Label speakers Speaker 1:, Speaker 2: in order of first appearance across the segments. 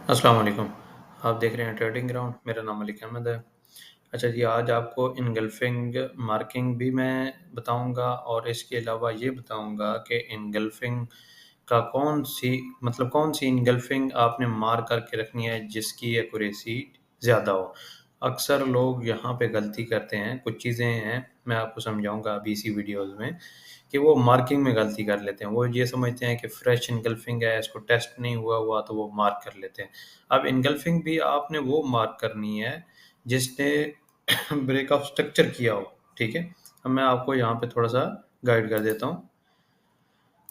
Speaker 1: अस्सलाम वालेकुम। आप देख रहे हैं ट्रेडिंग ग्राउंड, मेरा नाम मलिक अहमद है। अच्छा जी, आज आपको इनगल्फिंग मार्किंग भी मैं बताऊँगा और इसके अलावा ये बताऊँगा कि इनगल्फिंग का कौन-सी इनगल्फिंग आपने मार्क करके रखनी है जिसकी एक्यूरेसी ज़्यादा हो। अक्सर लोग यहाँ पे गलती करते हैं, कुछ चीज़ें हैं, मैं आपको समझाऊँगा अभी इसी वीडियोज़ में कि वो मार्किंग में गलती कर लेते हैं। वो ये समझते हैं कि फ्रेश इनगल्फिंग है, इसको टेस्ट नहीं हुआ तो वो मार्क कर लेते हैं। अब इनगल्फिंग भी आपने वो मार्क करनी है जिसने ब्रेक ऑफ स्ट्रक्चर किया हो, ठीक है? अब मैं आपको यहाँ पे थोड़ा-सा गाइड कर देता हूँ।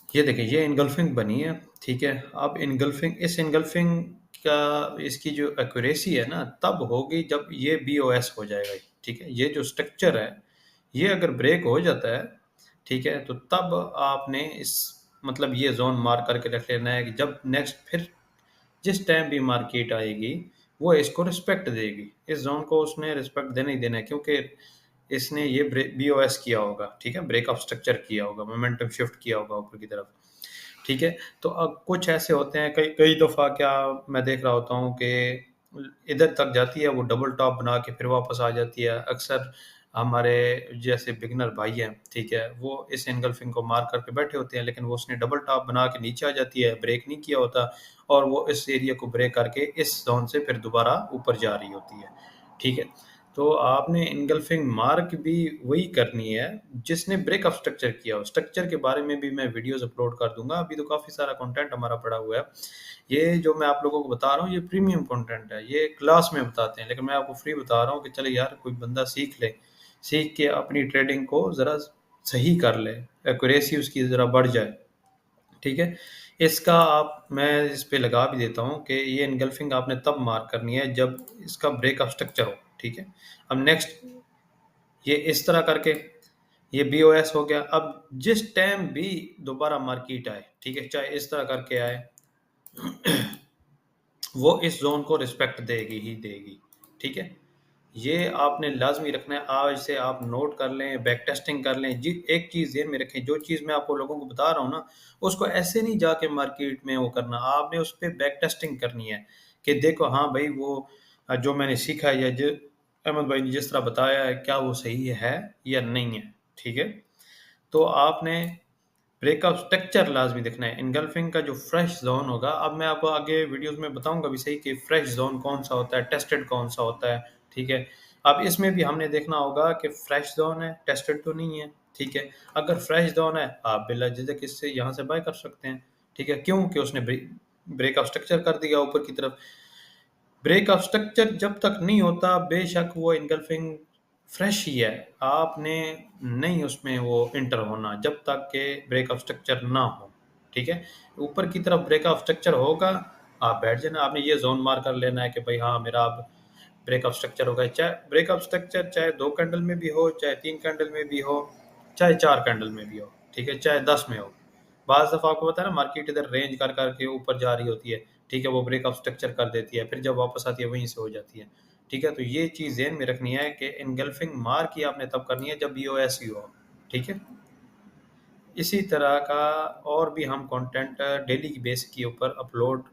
Speaker 1: ये देखिए, ये इनगल्फिंग बनी है, ठीक है? अब इस इनगल्फिंग का इसकी जो एक्यूरेसी है ना, तब होगी जब ये बीओएस हो जाएगा, ठीक है? ये जो स्ट्रक्चर है, ये अगर ब्रेक हो जाता है, ठीक है? तो तब आपने ये ज़ोन मार्क करके रख लेना है कि जब नेक्स्ट फिर जिस टाइम भी मार्केट आएगी, वो इसको रिस्पेक्ट देगी। इस ज़ोन को उसने रिस्पेक्ट देना ही देना है क्योंकि इसने ये बीओएस किया होगा, ठीक है? ब्रेक ऑफ स्ट्रक्चर किया होगा, मोमेंटम शिफ्ट किया होगा ऊपर की तरफ, ठीक है? तो अब कुछ ऐसे होते हैं कई कई दफ़ा क्या मैं देख रहा होता हूँ कि इधर तक जाती है, वो डबल टॉप बना के फिर वापस आ जाती है। अक्सर हमारे जैसे बिगिनर भाई हैं, ठीक है? वो इस एंगल्फिंग को मार करके बैठे होते हैं, लेकिन वो उसने डबल टॉप बना के नीचे आ जाती है, ब्रेक नहीं किया होता और वो इस एरिया को ब्रेक करके इस ज़ोन से फिर दोबारा ऊपर जा रही होती है, ठीक है? तो आपने एंगल्फिंग मार्क भी वही करनी है जिसने ब्रेक ऑफ स्ट्रक्चर किया हो। स्ट्रक्चर के बारे में भी मैं वीडियोज़ अपलोड कर दूँगा, अभी तो काफ़ी सारा कंटेंट हमारा पड़ा हुआ है। ये जो मैं आप लोगों को बता रहा हूँ, ये प्रीमियम कंटेंट है, ये क्लास में बताते हैं, लेकिन मैं आपको फ्री बता रहा हूँ कि चलो यार कोई बंदा सीख ले, सीख के अपनी ट्रेडिंग को ज़रा सही कर ले, एक्यूरेसी उसकी ज़रा बढ़ जाए, ठीक है? मैं इस पे लगा भी देता हूँ कि ये एनगल्फिंग आपने तब मार्क करनी है जब इसका ब्रेक ऑफ स्ट्रक्चर हो, ठीक है? अब नेक्स्ट ये इस तरह करके ये बीओएस हो गया। अब जिस टाइम भी दोबारा मार्केट आए, ठीक है? चाहे इस तरह करके आए, वो इस ज़ोन को रिस्पेक्ट देगी ही देगी, ठीक है? ये आपने लाज़मी रखना है, आज से आप नोट कर लें, बैक टेस्टिंग कर लें। जी, एक चीज़ ज़हन में रखें, जो चीज़ मैं आपको लोगों को बता रहा हूँ ना, उसको ऐसे नहीं जाके मार्केट में वो करना, आपने उस पे बैक टेस्टिंग करनी है कि देखो हाँ भाई वो जो मैंने सीखा है या जो अहमद भाई ने जिस तरह बताया है, क्या वो सही है या नहीं है, ठीक है? तो आपने ब्रेक ऑफ स्ट्रक्चर लाज़मी देखना है। एनगल्फिंग का जो फ्रेश ज़ोन होगा, अब मैं आपको आगे वीडियोज़ में बताऊँगा भी सही कि फ्रेश ज़ोन कौन-सा होता है, टेस्टेड कौन-सा होता है, ठीक है? अब इसमें भी हमने देखना होगा कि फ्रेश ज़ोन है, टेस्टेड तो नहीं है, ठीक है? अगर फ्रेश ज़ोन है, आप बिला झिझक इससे यहाँ से बाय कर सकते हैं, ठीक है? क्यों? कि उसने ब्रेक ऑफ स्ट्रक्चर कर दिया ऊपर की तरफ। ब्रेक ऑफ स्ट्रक्चर जब तक नहीं होता, बेशक वो एनगल्फिंग फ्रेश ही है, आपने नहीं उसमें वो एंटर होना जब तक कि ब्रेक ऑफ स्ट्रक्चर ना हो, ठीक है? ऊपर की तरफ ब्रेक ऑफ स्ट्रक्चर होगा, आप बैठ जाना, आपने ये ज़ोन मार्क कर लेना है कि भई हाँ, मेरा अब ब्रेक ऑफ स्ट्रक्चर हो गया। चाहे ब्रेक ऑफ स्ट्रक्चर चाहे 2 कैंडल में भी हो, चाहे 3 कैंडल में भी हो, चाहे 4 कैंडल में भी हो, ठीक है? चाहे 10 में हो। बाज़ दफ़ा आपको पता है ना मार्केट इधर रेंज कर के ऊपर जा रही होती है, ठीक है? वो ब्रेक ऑफ स्ट्रक्चर कर देती है, फिर जब वापस आती है वहीं से हो जाती है, ठीक है? तो ये चीज़ ज़हन में रखनी है कि एनगल्फिंग मार्क ही आपने तब करनी है जब बीओएस ही हो, ठीक है? इसी तरह का और भी हम कंटेंट डेली की बेस के ऊपर अपलोड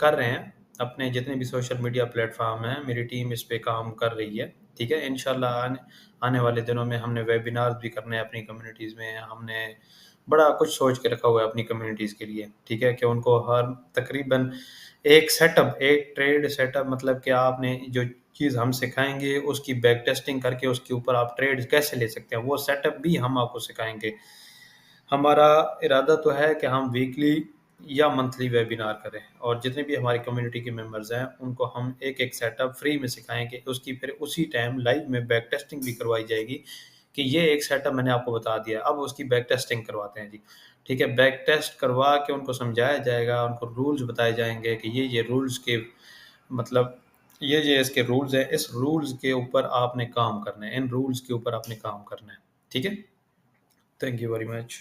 Speaker 1: कर रहे हैं। अपने जितने भी सोशल मीडिया प्लेटफ़ॉर्म हैं, मेरी टीम इस पे काम कर रही है, ठीक है? इंशाल्लाह आने आने वाले दिनों में हमने वेबिनार्स भी करने हैं अपनी कम्युनिटीज़ में। हमने बड़ा कुछ सोच के रखा हुआ है अपनी कम्युनिटीज़ के लिए, ठीक है? कि उनको हर तकरीबन एक ट्रेड सेटअप मतलब कि आपने जो चीज़ हम सिखाएँगे, उसकी बैक टेस्टिंग करके उसके ऊपर आप ट्रेड्स कैसे ले सकते हैं, वो सेटअप भी हम आपको सिखाएँगे। हमारा इरादा तो है कि हम वीकली या मंथली वेबिनार करें और जितने भी हमारी कम्युनिटी के मेंबर्स हैं, उनको हम एक-एक सेटअप फ्री में सिखाएँगे। उसकी फिर उसी टाइम लाइव में बैक टेस्टिंग भी करवाई जाएगी कि ये एक सेटअप मैंने आपको बता दिया, अब उसकी बैक टेस्टिंग करवाते हैं जी। ठीक है? बैक टेस्ट करवा के उनको समझाया जाएगा, उनको रूल्स बताए जाएँगे कि ये रूल्स के मतलब ये इसके रूल्स हैं, इस रूल्स के ऊपर आपने काम करना है, इन रूल्स के ऊपर आपने काम करना है। ठीक है? Thank you very much.